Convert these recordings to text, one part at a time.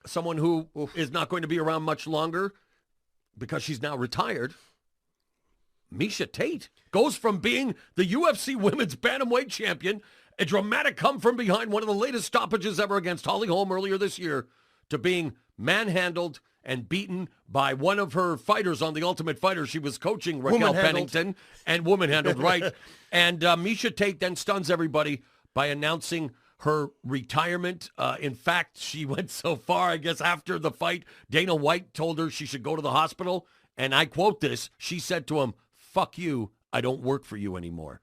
someone who is not going to be around much longer because she's now retired. Miesha Tate goes from being the UFC Women's Bantamweight Champion, a dramatic come from behind, one of the latest stoppages ever against Holly Holm earlier this year, to being manhandled and beaten by one of her fighters on The Ultimate Fighter. She was coaching Raquel Pennington, and woman-handled, right. And Miesha Tate then stuns everybody by announcing her retirement. In fact, she went so far, I guess, after the fight, Dana White told her she should go to the hospital. And I quote this, she said to him, "Fuck you, I don't work for you anymore."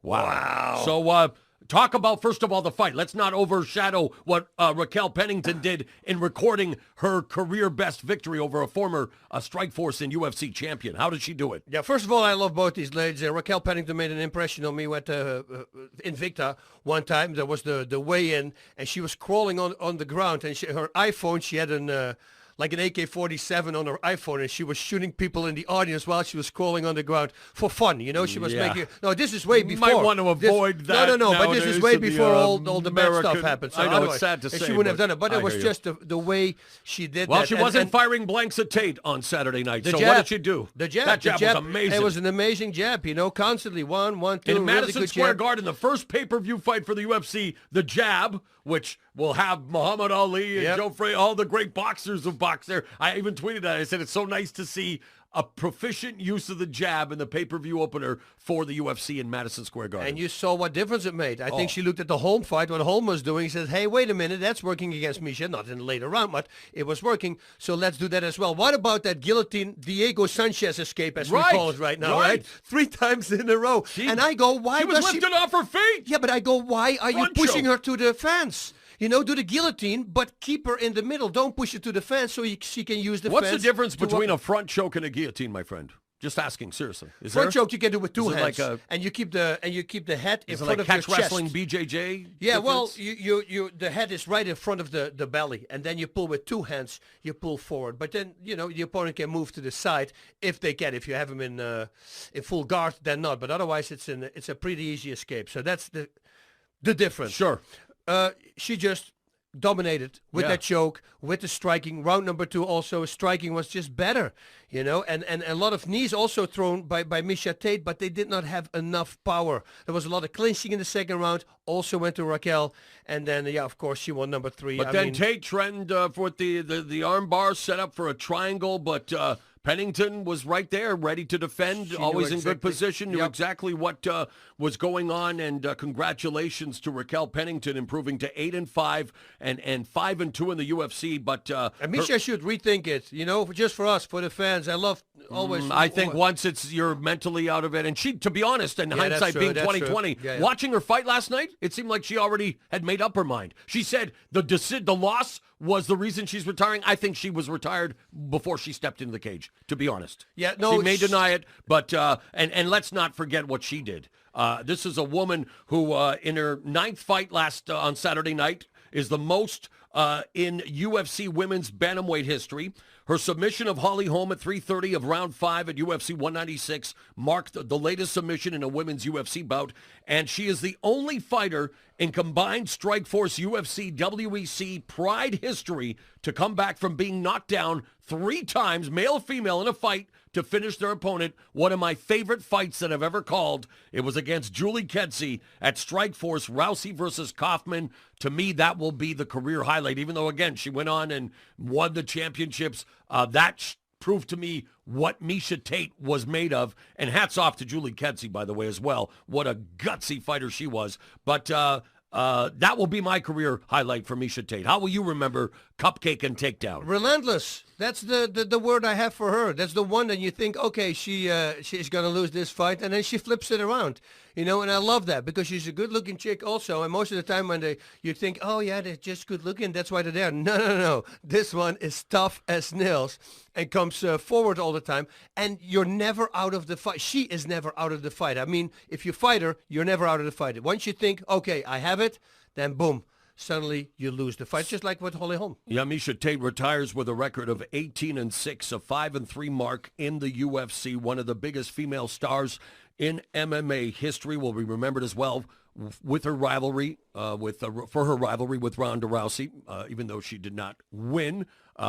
Wow. So talk about, first of all, the fight. Let's not overshadow what Raquel Pennington did in recording her career best victory over a former Strikeforce and UFC champion. How did she do it? Yeah, first of all, I love both these ladies. Raquel Pennington made an impression on me at Invicta one time. There was the weigh-in, and she was crawling on the ground, and her iPhone, she had like an AK-47 on her iPhone, and she was shooting people in the audience while she was crawling on the ground for fun. You know, she was making... No, this is way before. You might want to avoid that. No, but this is way before all the bad stuff happened. So I know, it's sad to say. She wouldn't have done it, but it was just the way she did that. Well, she wasn't firing blanks at Tate on Saturday night, so what did she do? The jab. That jab was amazing. It was an amazing jab, you know, constantly. One, two, in Madison really good Square jab. Garden, the first pay-per-view fight for the UFC, the jab, which will have Muhammad Ali and Joe Frazier, all the great boxers who box there. I even tweeted that. I said it's so nice to see a proficient use of the jab in the pay-per-view opener for the UFC in Madison Square Garden. And you saw what difference it made. I think she looked at the Holm fight, what Holm was doing. He said, hey, wait a minute, that's working against Miesha. Not in the later round, but it was working, so let's do that as well. What about that guillotine Diego Sanchez escape, as we call it right now, right? 3 times in a row. And I go, why she was lifted off her feet. Yeah, but I go, why are you pushing her to the fence? You know, do the guillotine, but keep her in the middle. Don't push her to the fence so she can use the fence. What's the difference between a front choke and a guillotine, my friend? Just asking, seriously. Front choke you can do with 2 hands, and you keep the head in front of your chest. Catch wrestling, BJJ? Yeah, well, the head is right in front of the belly, and then you pull with 2 hands. You pull forward, but then the opponent can move to the side if they can. If you have him in full guard, then not. But otherwise, it's a pretty easy escape. So that's the difference. Sure. She just dominated with that choke, with the striking. Round number 2 also, striking was just better, and a lot of knees also thrown by Miesha Tate, but they did not have enough power. There was a lot of clinching in the second round, also went to Raquel, and then, of course, she won number 3. But then Tate trend for the arm bar set up for a triangle, but... Pennington was right there, ready to defend, always in good position, knew exactly what was going on, and congratulations to Raquel Pennington improving to 8-5 and 5-2 in the UFC. But and Miesha should rethink it, just for us, for the fans. I love always. I think once you're mentally out of it, and she, to be honest, in hindsight being 2020, watching her fight last night, it seemed like she already had made up her mind. She said the loss was the reason she's retiring. I think she was retired before she stepped into the cage, to be honest. Yeah, no, she may deny it, but and let's not forget what she did. This is a woman who, in her 9th fight on Saturday night, is the most in UFC women's bantamweight history. Her submission of Holly Holm at 3:30 of round 5 at UFC 196 marked the latest submission in a women's UFC bout, and she is the only fighter in combined Strikeforce UFC WEC Pride history to come back from being knocked down 3 times, male-female, in a fight to finish their opponent. One of my favorite fights that I've ever called. It was against Julie Kedzie at Strikeforce, Rousey versus Kaufman. To me, that will be the career highlight, even though, again, she went on and won the championships. That proved to me what Miesha Tate was made of. And hats off to Julie Kedzie, by the way, as well. What a gutsy fighter she was. But that will be my career highlight for Miesha Tate. How will you remember Cupcake and Takedown? Relentless. That's the word I have for her. That's the one that you think, okay, she's going to lose this fight, and then she flips it around. And I love that because she's a good-looking chick also, and most of the time when you think, oh, yeah, they're just good-looking, that's why they're there. No. This one is tough as nails and comes forward all the time, and you're never out of the fight. She is never out of the fight. I mean, if you fight her, you're never out of the fight. Once you think, okay, I have it, then boom. Suddenly you lose the fight, just like with Holly Holm. Yeah, Miesha Tate retires with a record of 18-6, a 5-3 mark in the UFC. One of the biggest female stars in MMA history will be remembered as well with her rivalry, for her rivalry with Ronda Rousey, even though she did not win.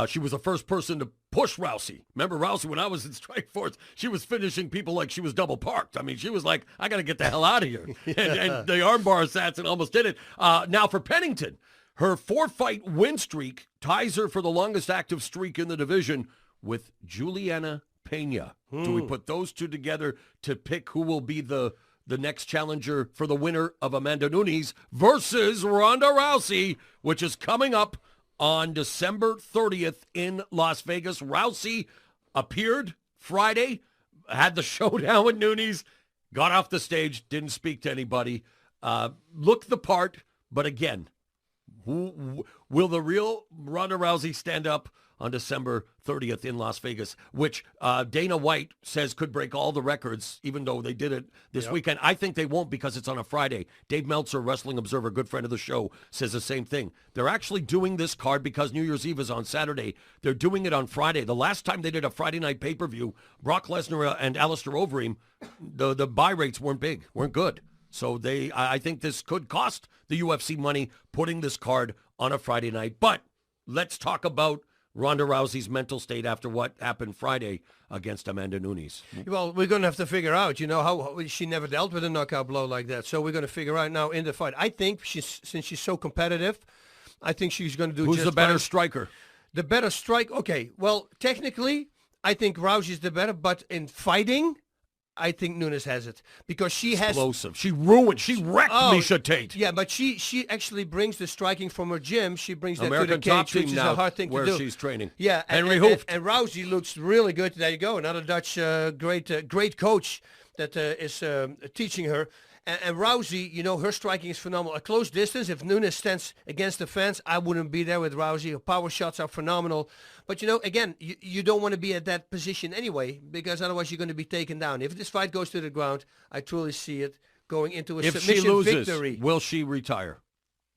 She was the first person to push Rousey. Remember Rousey, when I was in Strikeforce, she was finishing people like she was double parked. I mean, she was like, I got to get the hell out of here. And the armbar assassin almost did it. Now for Pennington, her 4-fight win streak ties her for the longest active streak in the division with Juliana Pena. Do we put those two together to pick who will be the next challenger for the winner of Amanda Nunes versus Ronda Rousey, which is coming up on December 30th in Las Vegas? Rousey appeared Friday, had the showdown with Nunes, got off the stage, didn't speak to anybody, looked the part, but again, will the real Ronda Rousey stand up on December 30th in Las Vegas, which Dana White says could break all the records, even though they did it this weekend? I think they won't because it's on a Friday. Dave Meltzer, Wrestling Observer, good friend of the show, says the same thing. They're actually doing this card because New Year's Eve is on Saturday. They're doing it on Friday. The last time they did a Friday night pay-per-view, Brock Lesnar and Alistair Overeem, the buy rates weren't good. So I think this could cost the UFC money putting this card on a Friday night. But let's talk about Ronda Rousey's mental state after what happened Friday against Amanda Nunes. Well, we're going to have to figure out, how she never dealt with a knockout blow like that. So we're going to figure out now in the fight. I think since she's so competitive, I think she's going to do Who's just the better fine. striker? The better strike? Okay, well, technically, I think Rousey's the better, but in fighting, I think Nunes has it because she has explosive. She wrecked Miesha Tate. Yeah, but she actually brings the striking from her gym. She brings that American to the top cage, team which is now, a hard thing to do. where she's training. Yeah, Henry Hooft. And Rousey looks really good. There you go, another Dutch great coach that is teaching her. And Rousey, her striking is phenomenal. At close distance, if Nunes stands against the fence, I wouldn't be there with Rousey. Her power shots are phenomenal. But, again, you don't want to be at that position anyway because otherwise you're going to be taken down. If this fight goes to the ground, I truly see it going into a submission if she loses, victory. Will she retire?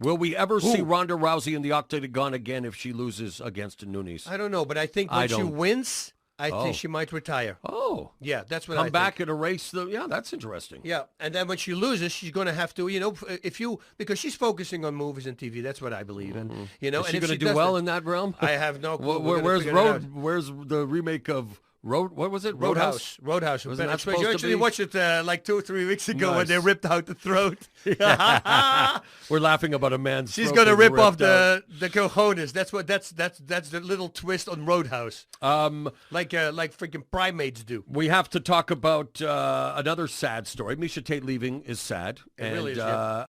Will we ever see Ronda Rousey in the octagon again if she loses against Nunes? I don't know, but I think when she wins, I think she might retire. Oh. Yeah, that's what I think. Come back and erase that's interesting. Yeah, and then when she loses, she's going to have to, because she's focusing on movies and TV. That's what I believe. And, Is she going to do well in that realm? I have no clue. Where's the remake of What was it? Roadhouse. Wasn't that supposed You to actually be? watched it like 2 or 3 weeks ago when Nice. they ripped out the throat. We're laughing about a man's She's throat gonna being rip off ripped out. the cojones. That's the little twist on Roadhouse. Like freaking primates do. We have to talk about another sad story. Miesha Tate leaving is sad. It really is, And yeah.